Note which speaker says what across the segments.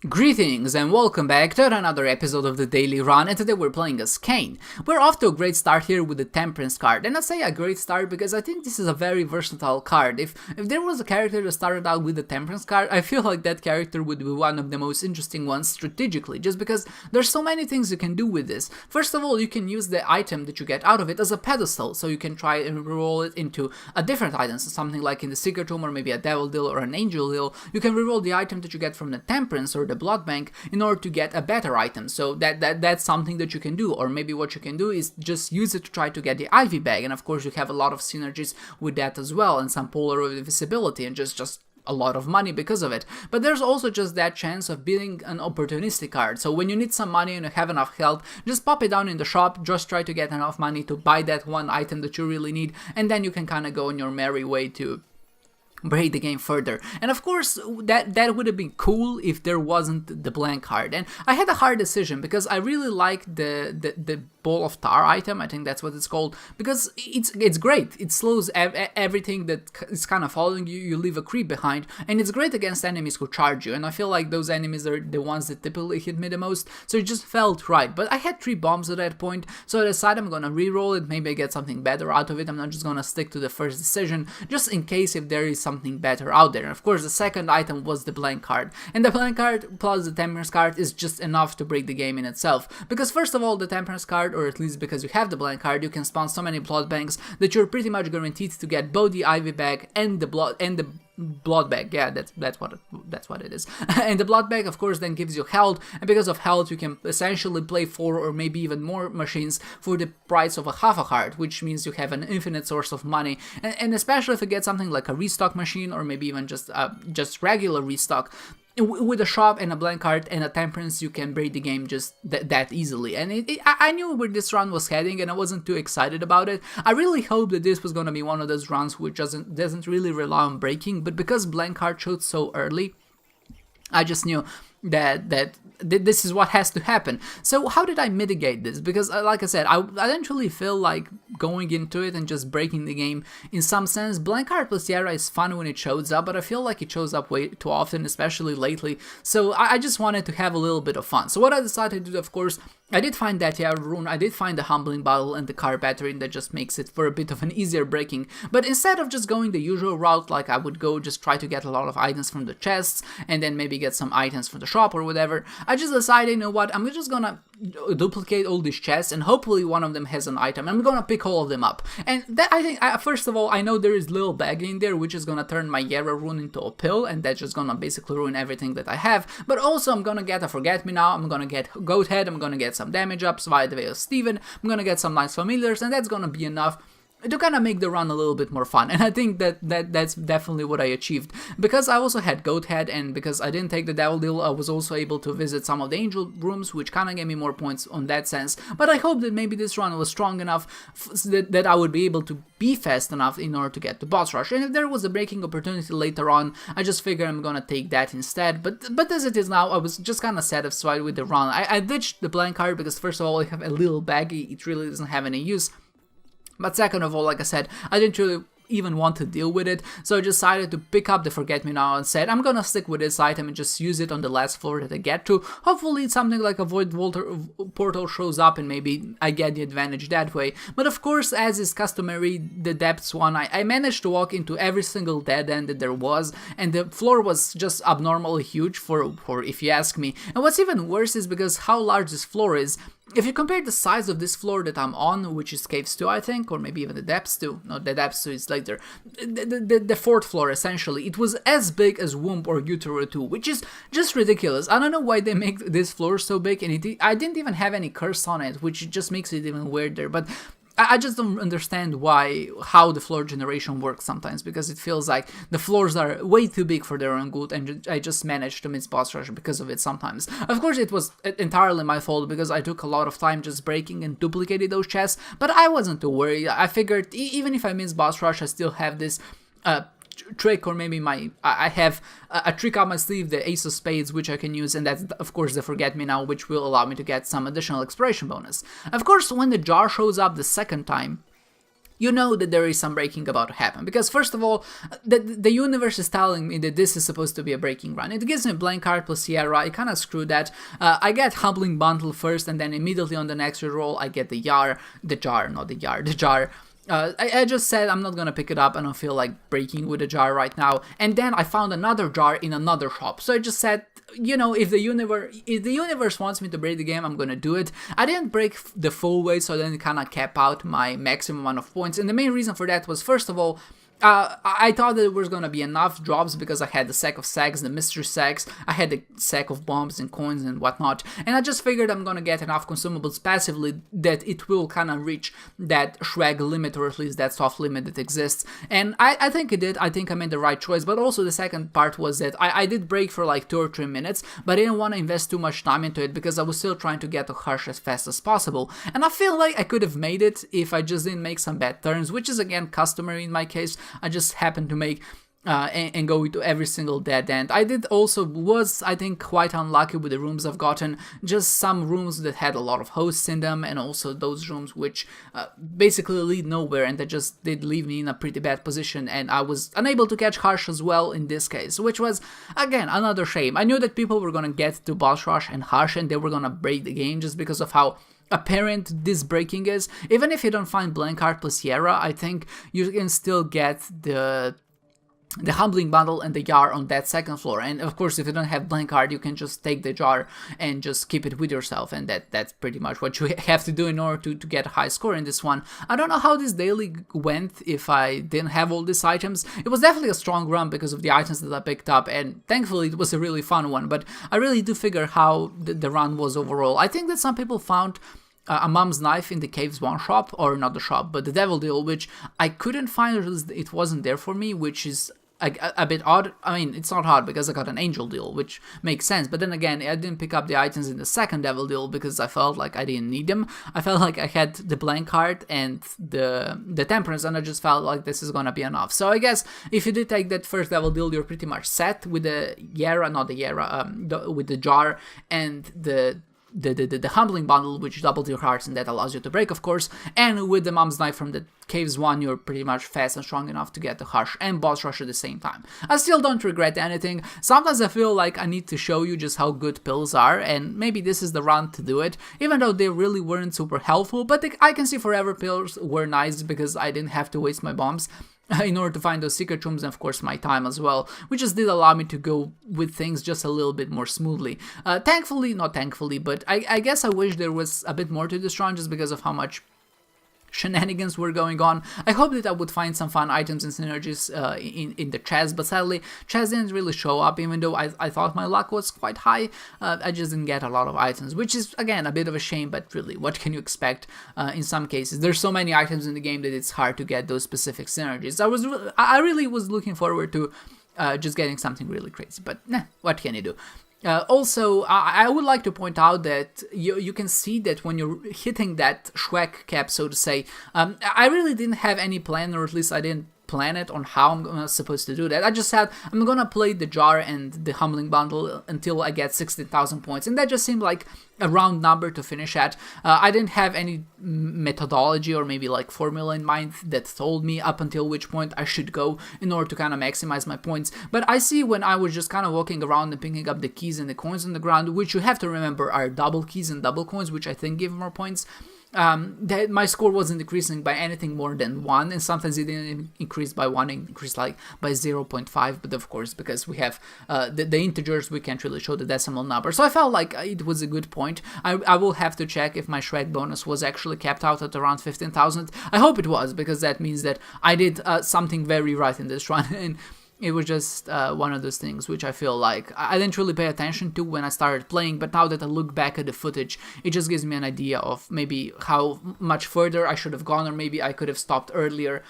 Speaker 1: Greetings and welcome back to another episode of the Daily Run, and today we're playing as Cain. We're off to a great start here with the Temperance card, and I say a great start because I think this is a very versatile card. If there was a character that started out with the Temperance card, I feel like that character would be one of the most interesting ones strategically, just because there's so many things you can do with this. First of all, you can use the item that you get out of it as a pedestal, so you can try and reroll it into a different item, so something like in the Secret Room or maybe a Devil Deal or an Angel Deal. You can reroll the item that you get from the Temperance or the Blood Bank in order to get a better item, so that's something that you can do. Or maybe what you can do is just use it to try to get the Ivy Bag, and of course you have a lot of synergies with that as well, and some polar visibility and just a lot of money because of it. But there's also just that chance of being an opportunistic card, so when you need some money and you have enough health, just pop it down in the shop, just try to get enough money to buy that one item that you really need, and then you can kind of go on your merry way to break the game further. And of course that would have been cool if there wasn't the blank card. And I had a hard decision because I really like the Ball of Tar item, I think that's what it's called, because it's great. It slows everything that is kind of following you. You leave a creep behind, and it's great against enemies who charge you, and I feel like those enemies are the ones that typically hit me the most, so it just felt right. But I had 3 bombs at that point, so I decided I'm gonna re-roll it. Maybe I get something better out of it. I'm not just gonna stick to the first decision, just in case if there is something better out there. And of course the second item was the blank card, and the blank card plus the Temperance card is just enough to break the game in itself, because first of all, the Temperance card, or at least because you have the blank card, you can spawn so many blood banks that you're pretty much guaranteed to get both the Ivy Bag and the blood bag. Yeah, that's what it is. And the blood bag of course then gives you health, and because of health you can essentially play 4 or maybe even more machines for the price of a half a heart, which means you have an infinite source of money. And especially if you get something like a restock machine, or maybe even just regular restock, with a shop and a blank card and a Temperance, you can break the game just that easily. And I knew where this run was heading, and I wasn't too excited about it. I really hoped that this was gonna be one of those runs which doesn't really rely on breaking, but because blank card showed so early, I just knew that this is what has to happen. So how did I mitigate this? Because like I said, I didn't really feel like going into it and just breaking the game. In some sense, blank card plus Tiara is fun when it shows up, but I feel like it shows up way too often, especially lately, so I just wanted to have a little bit of fun. So what I decided to do, of course, I did find that Tiara rune, I did find the Humbling Bottle and the card battery, and that just makes it for a bit of an easier breaking. But instead of just going the usual route, like I would go just try to get a lot of items from the chests, and then maybe get some items from the shop or whatever, I just decided, you know what, I'm just gonna duplicate all these chests, and hopefully one of them has an item. I'm gonna pick all of them up. And that, I think, first of all, I know there is little bag in there, which is gonna turn my Yara rune into a pill, and that's just gonna basically ruin everything that I have. But also I'm gonna get a Forget Me Now, I'm gonna get Goat Head, I'm gonna get some damage ups via the Veil of Steven, I'm gonna get some nice familiars, and that's gonna be enough to kind of make the run a little bit more fun. And I think that's definitely what I achieved. Because I also had Goat Head, and because I didn't take the Devil Deal, I was also able to visit some of the Angel Rooms, which kind of gave me more points on that sense. But I hope that maybe this run was strong enough that I would be able to be fast enough in order to get to Boss Rush. And if there was a breaking opportunity later on, I just figured I'm gonna take that instead. But as it is now, I was just kind of satisfied with the run. I ditched the blank card because first of all, I have a little baggy, it really doesn't have any use. But second of all, like I said, I didn't really even want to deal with it, so I decided to pick up the Forget Me Now and said I'm gonna stick with this item and just use it on the last floor that I get to. Hopefully it's something like a Void Portal shows up and maybe I get the advantage that way. But of course, as is customary, the depths one, I managed to walk into every single dead end that there was, and the floor was just abnormally huge for if you ask me. And what's even worse is because how large this floor is. If you compare the size of this floor that I'm on, which is Caves 2, I think, or maybe even the Depths 2, no, the Depths 2 is later, the 4th floor, essentially, it was as big as Womb or Utero 2, which is just ridiculous. I don't know why they make this floor so big, and I didn't even have any curse on it, which just makes it even weirder, but I just don't understand how the floor generation works sometimes, because it feels like the floors are way too big for their own good, and I just managed to miss boss rush because of it sometimes. Of course, it was entirely my fault because I took a lot of time just breaking and duplicating those chests, but I wasn't too worried. I figured even if I miss boss rush, I still have this trick, or maybe I have a trick up my sleeve, the Ace of Spades, which I can use, and that's of course the Forget Me Now, which will allow me to get some additional exploration bonus. Of course, when the jar shows up the second time, you know that there is some breaking about to happen. Because first of all, the universe is telling me that this is supposed to be a breaking run. It gives me blank card plus Sierra. I kind of screwed that. I get Humbling Bundle first, and then immediately on the next reroll, I get the jar. I just said I'm not gonna pick it up. I don't feel like breaking with a jar right now. And then I found another jar in another shop. So I just said, you know, if the universe wants me to break the game, I'm gonna do it. I didn't break the full way, so I didn't kind of cap out my maximum amount of points. And the main reason for that was, first of all, I thought that there was gonna be enough drops because I had the sack of sacks, the mystery sacks, I had the sack of bombs and coins and whatnot, and I just figured I'm gonna get enough consumables passively that it will kind of reach that Shrek limit, or at least that soft limit that exists. And I think it did. I think I made the right choice. But also the second part was that I did break for like 2 or 3 minutes, but I didn't want to invest too much time into it because I was still trying to get to Harsh as fast as possible. And I feel like I could have made it if I just didn't make some bad turns, which is again customary in my case. I just happened to make and go into every single dead end. I think quite unlucky with the rooms I've gotten. Just some rooms that had a lot of hosts in them, and also those rooms which basically lead nowhere, and that just did leave me in a pretty bad position, and I was unable to catch Harsh as well in this case, which was again another shame. I knew that people were gonna get to Boss Rush and Harsh and they were gonna break the game just because of how apparent this breaking is. Even if you don't find blank card plus Sierra, I think you can still get the Humbling Bundle and the jar on that second floor. And of course, if you don't have blank card, you can just take the jar and just keep it with yourself, and that's pretty much what you have to do in order to get a high score in this one. I don't know how this daily went if I didn't have all these items. It was definitely a strong run because of the items that I picked up, and thankfully it was a really fun one, but I really do figure how the run was overall. I think that some people found a Mom's Knife in the Caves 1 shop, or not the shop, but the Devil Deal, which I couldn't find, or it wasn't there for me, which is a bit odd. I mean, it's not odd because I got an Angel Deal, which makes sense, but then again, I didn't pick up the items in the second Devil Deal because I felt like I didn't need them. I felt like I had the blank card and the Temperance, and I just felt like this is gonna be enough. So I guess if you did take that first Devil Deal, you're pretty much set with the with the jar and the Humbling Bundle, which doubles your hearts, and that allows you to break, of course. And with the Mom's Knife from the Caves 1, you're pretty much fast and strong enough to get the Harsh and Boss Rush at the same time. I still don't regret anything. Sometimes I feel like I need to show you just how good pills are, and maybe this is the run to do it, even though they really weren't super helpful. But I can see Forever pills were nice because I didn't have to waste my bombs in order to find those secret rooms, and of course my time as well, which just did allow me to go with things just a little bit more smoothly. Not thankfully, but I guess I wish there was a bit more to this run just because of how much shenanigans were going on. I hope that I would find some fun items and synergies in the chest, but sadly chest didn't really show up, even though I thought my luck was quite high. I just didn't get a lot of items, which is again a bit of a shame, but really, what can you expect in some cases? There's so many items in the game that it's hard to get those specific synergies. I really was looking forward to just getting something really crazy, but what can you do? Also, I would like to point out that you can see that when you're hitting that Shrek cap, so to say, I really didn't have any plan, or at least I didn't plan it on how I'm supposed to do that. I just said I'm gonna play the jar and the Humbling Bundle until I get 16,000 points, and that just seemed like a round number to finish at. I didn't have any methodology or maybe like formula in mind that told me up until which point I should go in order to kind of maximize my points. But I see when I was just kind of walking around and picking up the keys and the coins on the ground, which you have to remember are double keys and double coins, which I think give more points, that my score wasn't decreasing by anything more than 1, and sometimes it didn't increase by 1, it increased like by 0.5, but of course because we have the integers, we can't really show the decimal number, so I felt like it was a good point. I will have to check if my Shrek bonus was actually capped out at around 15,000. I hope it was, because that means that I did something very right in this run, and it was just one of those things which I feel like I didn't really pay attention to when I started playing, but now that I look back at the footage, it just gives me an idea of maybe how much further I should have gone, or maybe I could have stopped earlier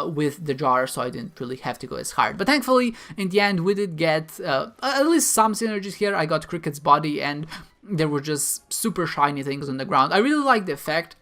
Speaker 1: with the jar, so I didn't really have to go as hard. But thankfully, in the end, we did get at least some synergies here. I got Cricket's body, and there were just super shiny things on the ground. I really like the effect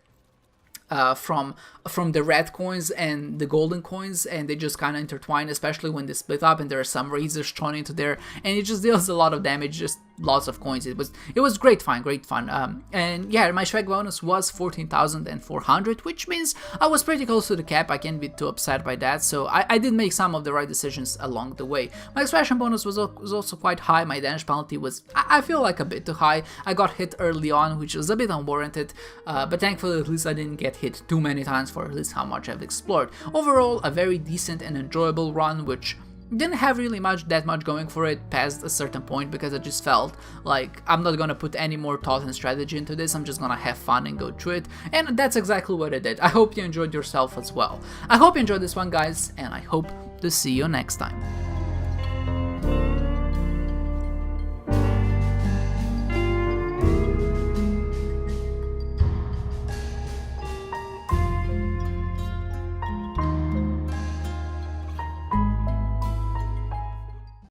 Speaker 1: from from the red coins and the golden coins, and they just kind of intertwine, especially when they split up and there are some razors thrown into there, and it just deals a lot of damage, just lots of coins. It was great fun. And yeah, my strike bonus was 14,400, which means I was pretty close to the cap. I can't be too upset by that, so I did make some of the right decisions along the way. My expression bonus was also quite high. My damage penalty was, I feel like, a bit too high. I got hit early on, which was a bit unwarranted, but thankfully at least I didn't get hit too many times for at least how much I've explored. Overall, a very decent and enjoyable run, which didn't have really that much going for it past a certain point, because I just felt like I'm not gonna put any more thought and strategy into this. I'm just gonna have fun and go through it, and that's exactly what I did. I hope you enjoyed yourself as well. I hope you enjoyed this one, guys, and I hope to see you next time.